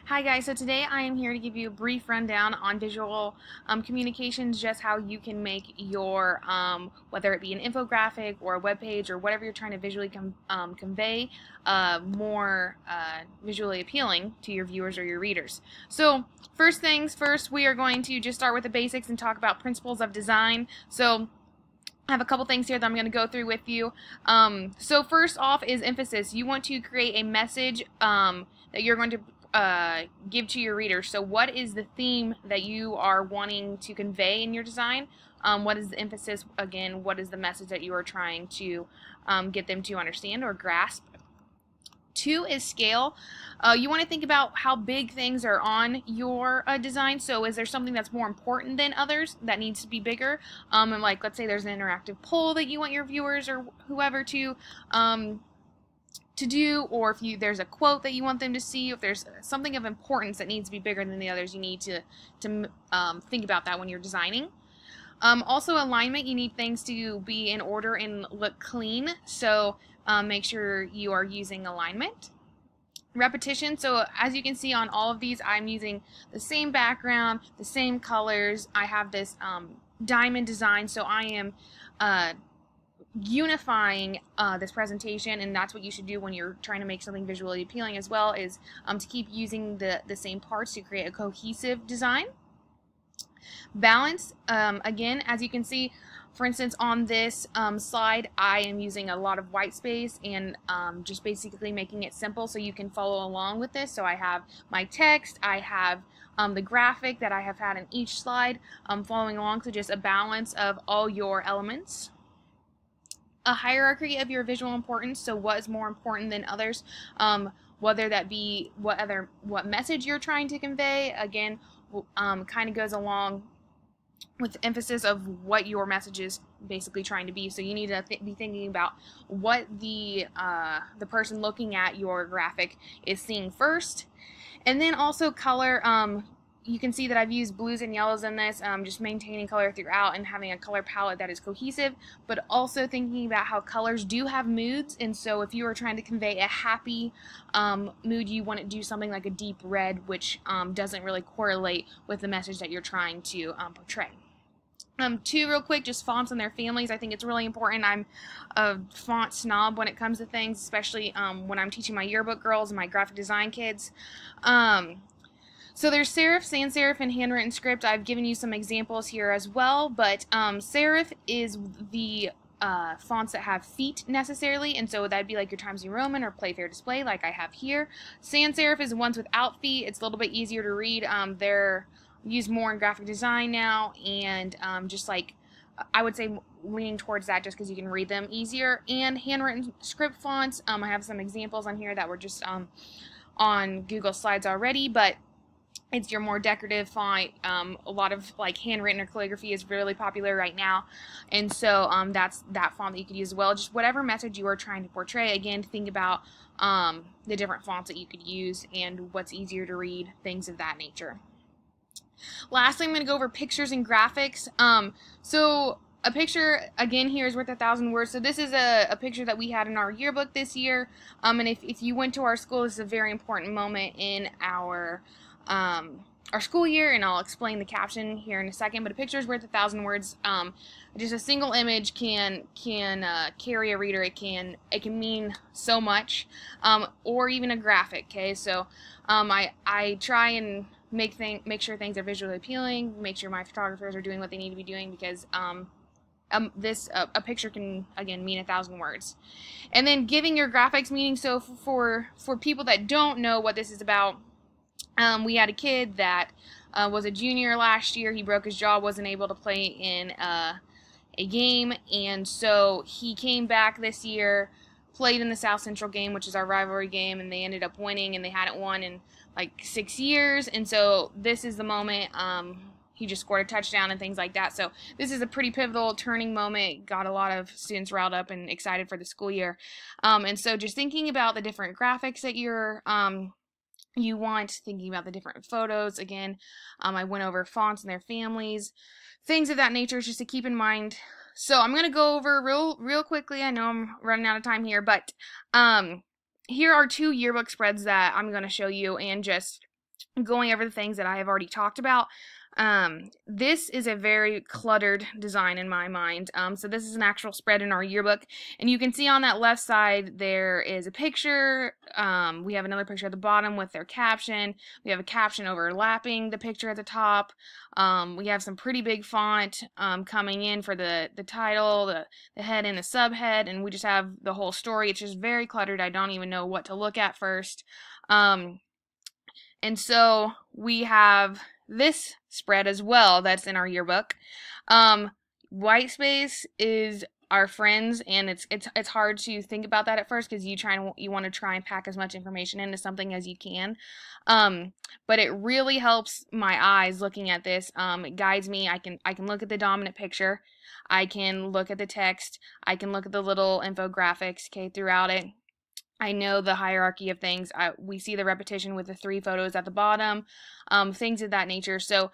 Hi guys, so today I am here to give you a brief rundown on visual communications, just how you can make your, whether it be an infographic or a web page or whatever you're trying to visually convey, more visually appealing to your viewers or your readers. So first things first, we are going to just start with the basics and talk about principles of design. So I have a couple things here that I'm going to go through with you. So first off is emphasis. You want to create a message that you're going to give to your readers. So what is the theme that you are wanting to convey in your design? What is the emphasis? Again, what is the message that you are trying to get them to understand or grasp? Two is scale. You want to think about how big things are on your design. So is there something that's more important than others that needs to be bigger? And like, let's say there's an interactive poll that you want your viewers or whoever to do, or if there's a quote that you want them to see, if there's something of importance that needs to be bigger than the others, you need to think about that when you're designing. Also, alignment, you need things to be in order and look clean, so make sure you are using alignment. Repetition, so as you can see on all of these, I'm using the same background, the same colors. I have this diamond design, so I am unifying this presentation, and that's what you should do when you're trying to make something visually appealing as well, is to keep using the same parts to create a cohesive design. Balance, again, as you can see, for instance, on this slide, I am using a lot of white space and just basically making it simple so you can follow along with this. So I have my text, I have the graphic that I have had in each slide following along, so just a balance of all your elements. A hierarchy of your visual importance, so what is more important than others, whether that be what message you're trying to convey. Again, kind of goes along with emphasis of what your message is basically trying to be. So you need to be thinking about what the person looking at your graphic is seeing first. And then also color. You can see that I've used blues and yellows in this, just maintaining color throughout and having a color palette that is cohesive, but also thinking about how colors do have moods. And so if you are trying to convey a happy mood, you want to do something like a deep red, which doesn't really correlate with the message that you're trying to portray. Two, real quick, just fonts and their families. I think it's really important. I'm a font snob when it comes to things, especially when I'm teaching my yearbook girls and my graphic design kids. So there's serif, sans serif, and handwritten script. I've given you some examples here as well, but serif is the fonts that have feet necessarily, and so that'd be like your Times New Roman or Playfair Display like I have here. Sans serif is the ones without feet. It's a little bit easier to read. They're used more in graphic design now, and just like I would say leaning towards that just because you can read them easier. And handwritten script fonts, I have some examples on here that were just on Google Slides already, but it's your more decorative font. A lot of like handwritten or calligraphy is really popular right now, and so that's that font that you could use as well. Just whatever message you are trying to portray. Again, think about the different fonts that you could use and what's easier to read, things of that nature. Lastly, I'm going to go over pictures and graphics. So a picture, again, here is worth 1,000 words. So this is a picture that we had in our yearbook this year. And if you went to our school, this is a very important moment in our school year, and I'll explain the caption here in a second. But a picture is worth 1,000 words. Just a single image can carry a reader. It can mean so much, or even a graphic. Okay, so I try and make sure things are visually appealing. Make sure my photographers are doing what they need to be doing, because a picture can, again, mean 1,000 words. And then giving your graphics meaning. So for people that don't know what this is about, we had a kid that was a junior last year. He broke his jaw, wasn't able to play in a game, and so he came back this year, played in the South Central game, which is our rivalry game, and they ended up winning, and they hadn't won in like 6 years. And so this is the moment. He just scored a touchdown and things like that. So this is a pretty pivotal turning moment. Got a lot of students riled up and excited for the school year. And so just thinking about the different graphics that you want, thinking about the different photos. Again, I went over fonts and their families, things of that nature, just to keep in mind. So I'm going to go over real quickly. I know I'm running out of time here, but here are two yearbook spreads that I'm going to show you, and just going over the things that I have already talked about. This is a very cluttered design in my mind. So this is an actual spread in our yearbook, and you can see on that left side there is a picture. We have another picture at the bottom with their caption. We have a caption overlapping the picture at the top. We have some pretty big font coming in for the title, the head, and the subhead, and we just have the whole story. It's just very cluttered. I don't even know what to look at first. And so we have this spread as well that's in our yearbook. Whitespace is our friends, and it's hard to think about that at first because you want to try and pack as much information into something as you can. But it really helps my eyes looking at this. It guides me. I can look at the dominant picture. I can look at the text. I can look at the little infographics, okay, throughout it. I know the hierarchy of things. We see the repetition with the 3 photos at the bottom, things of that nature. So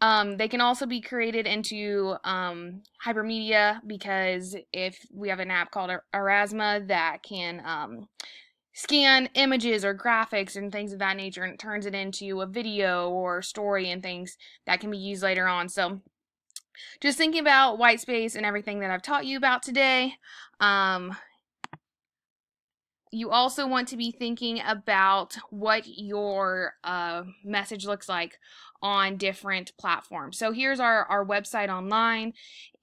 they can also be created into hypermedia, because if we have an app called Aurasma that can scan images or graphics and things of that nature, and it turns it into a video or story and things that can be used later on. So just thinking about Whitespace and everything that I've taught you about today, you also want to be thinking about what your message looks like on different platforms. So here's our website online,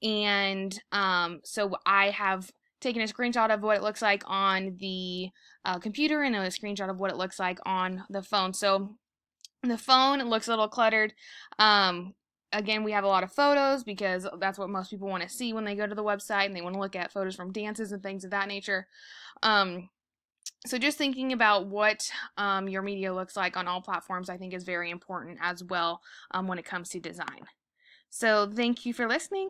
and so I have taken a screenshot of what it looks like on the computer and a screenshot of what it looks like on the phone. So the phone, it looks a little cluttered. Again, we have a lot of photos because that's what most people want to see when they go to the website, and they want to look at photos from dances and things of that nature. So just thinking about what your media looks like on all platforms, I think, is very important as well when it comes to design. So thank you for listening.